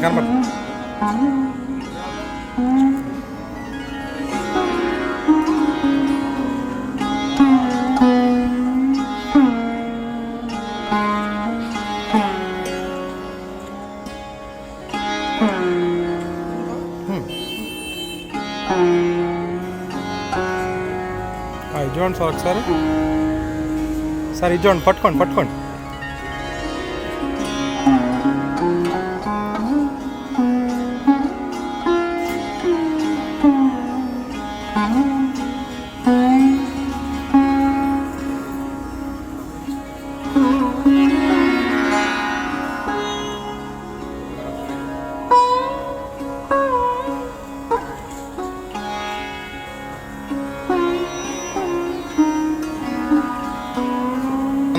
కనపడ ఇది చూడండి సార్ ఒకసారి సార్ ఇది చూడండి పట్టుకోండి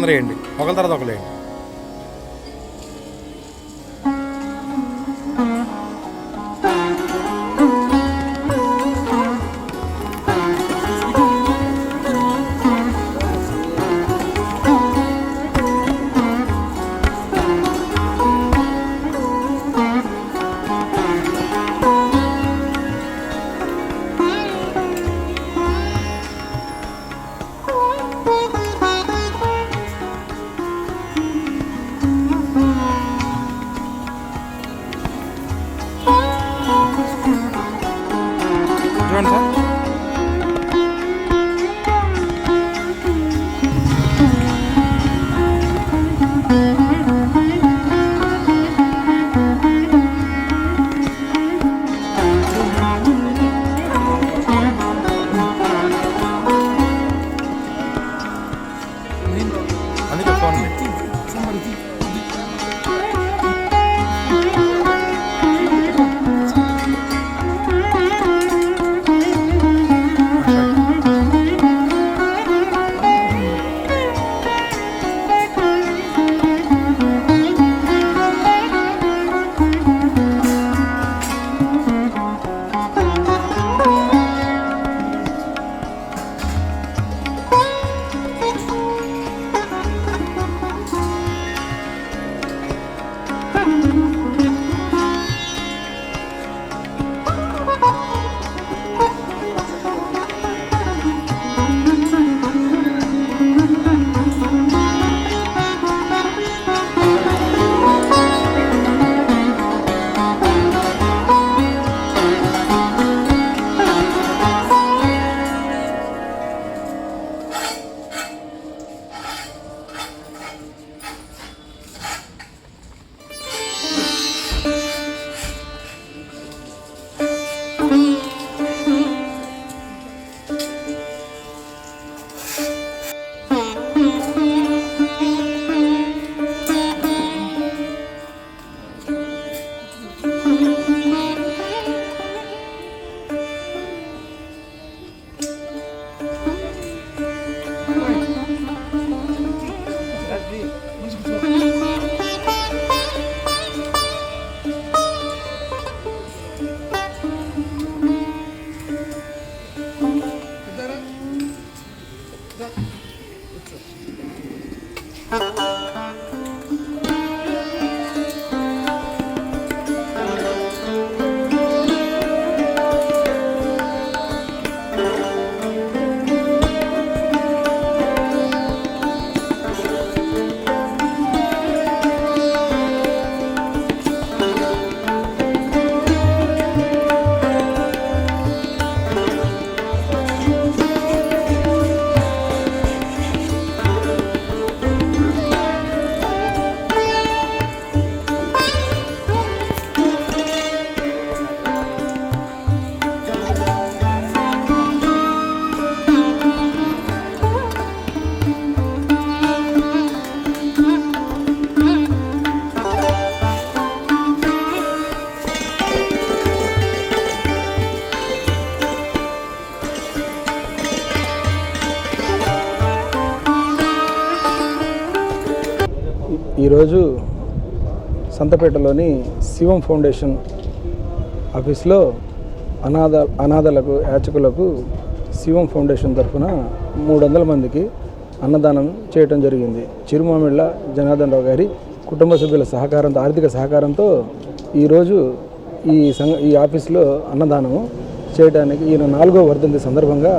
వేయండి ఒకరి తర్వాత ఒకరు వేయండి. చూడండి సార్ అందుకే ఫోన్ ఈరోజు సంతపేటలోని శివం ఫౌండేషన్ ఆఫీస్లో అనాథలకు యాచకులకు శివం ఫౌండేషన్ తరఫున 300 మందికి అన్నదానం చేయడం జరిగింది. చిరుమామిళ్ళ జనార్దన్ రావు గారి కుటుంబ సభ్యుల సహకారంతో, ఆర్థిక సహకారంతో ఈరోజు ఈ ఆఫీస్లో అన్నదానము చేయడానికి ఈయన 4వ వర్ధంతి సందర్భంగా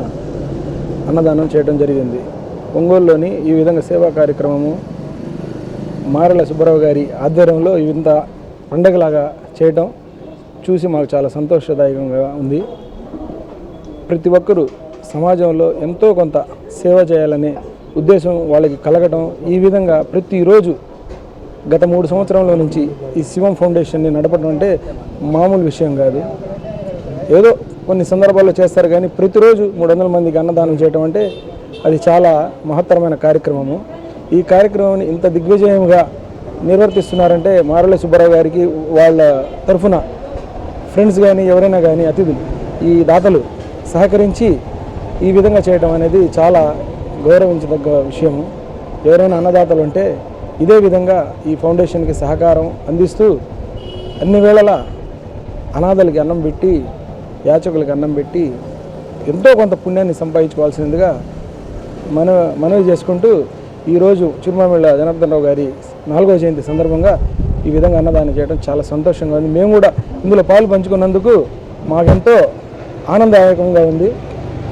అన్నదానం చేయడం జరిగింది. ఒంగోలులోని ఈ విధంగా సేవా కార్యక్రమము మారెల సుబ్బారావు గారి ఆధ్వర్యంలో ఇంత పండగలాగా చేయటం చూసి మాకు చాలా సంతోషదాయకంగా ఉంది. ప్రతి ఒక్కరూ సమాజంలో ఎంతో కొంత సేవ చేయాలనే ఉద్దేశం వాళ్ళకి కలగటం, ఈ విధంగా ప్రతిరోజు గత 3 సంవత్సరాల నుంచి ఈ శివం ఫౌండేషన్ని నడపడం అంటే మామూలు విషయం కాదు. ఏదో కొన్ని సందర్భాల్లో చేస్తారు కానీ ప్రతిరోజు 300 మందికి అన్నదానం చేయటం అంటే అది చాలా మహత్తరమైన కార్యక్రమము. ఈ కార్యక్రమాన్ని ఇంత దిగ్విజయంగా నిర్వర్తిస్తున్నారంటే మారెల సుబ్బారావు గారికి వాళ్ళ తరఫున ఫ్రెండ్స్ కానీ ఎవరైనా కానీ అతిథులు ఈ దాతలు సహకరించి ఈ విధంగా చేయడం అనేది చాలా గౌరవించదగ్గ విషయము. ఎవరైనా అన్నదాతలు ఉంటే ఇదే విధంగా ఈ ఫౌండేషన్కి సహకారం అందిస్తూ అన్ని వేళలా అనాథలకి అన్నం పెట్టి, యాచకులకి అన్నం పెట్టి ఎంతో కొంత పుణ్యాన్ని సంపాదించుకోవాల్సిందిగా మనవి చేసుకుంటూ ఈరోజు చిరుమామిళ్ళ జనార్దన్ రావు గారి 4వ జయంతి సందర్భంగా ఈ విధంగా అన్నదానం చేయడం చాలా సంతోషంగా ఉంది. మేము కూడా ఇందులో పాలు పంచుకున్నందుకు మాకెంతో ఆనందదాయకంగా ఉంది.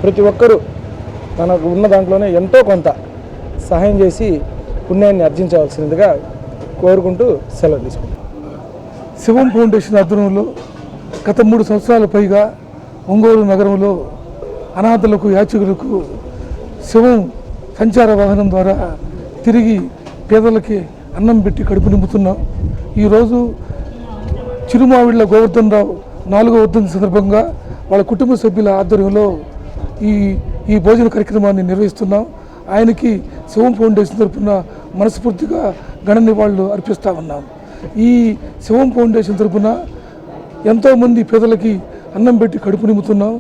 ప్రతి ఒక్కరూ తనకు ఉన్న దాంట్లోనే ఎంతో కొంత సహాయం చేసి పుణ్యాన్ని ఆర్జించవలసినదిగా కోరుకుంటూ సెలవు తీసుకుంటాం. శివం ఫౌండేషన్ ఆధ్వర్యంలో గత 3 సంవత్సరాల పైగా ఒంగోలు నగరంలో అనాథలకు, యాచకులకు శివం సంచార వాహనం ద్వారా తిరిగి పేదలకి అన్నం పెట్టి కడుపు నింపుతున్నాం. ఈరోజు చిరుమావిళ్ళ గోవర్ధన్ రావు 4వ వర్ధంతి సందర్భంగా వాళ్ళ కుటుంబ సభ్యుల ఆధ్వర్యంలో ఈ భోజన కార్యక్రమాన్ని నిర్వహిస్తున్నాం. ఆయనకి శివం ఫౌండేషన్ తరఫున మనస్ఫూర్తిగా ఘన నివాళులు అర్పిస్తూ ఉన్నాం. ఈ శివం ఫౌండేషన్ తరఫున ఎంతోమంది పేదలకి అన్నం పెట్టి కడుపు నింపుతున్నాం.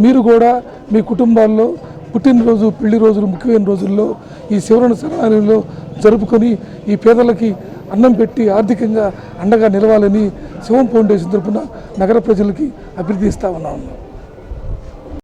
మీరు కూడా మీ కుటుంబాల్లో పుట్టినరోజు, పెళ్లి రోజులు, ముఖ్యమైన రోజుల్లో ఈ శివరణ సమారంలో జరుపుకొని ఈ పేదలకి అన్నం పెట్టి ఆర్థికంగా అండగా నిలవాలని శివం ఫౌండేషన్ తరఫున నగర ప్రజలకి అభ్యర్థిస్తూ ఉన్నాము.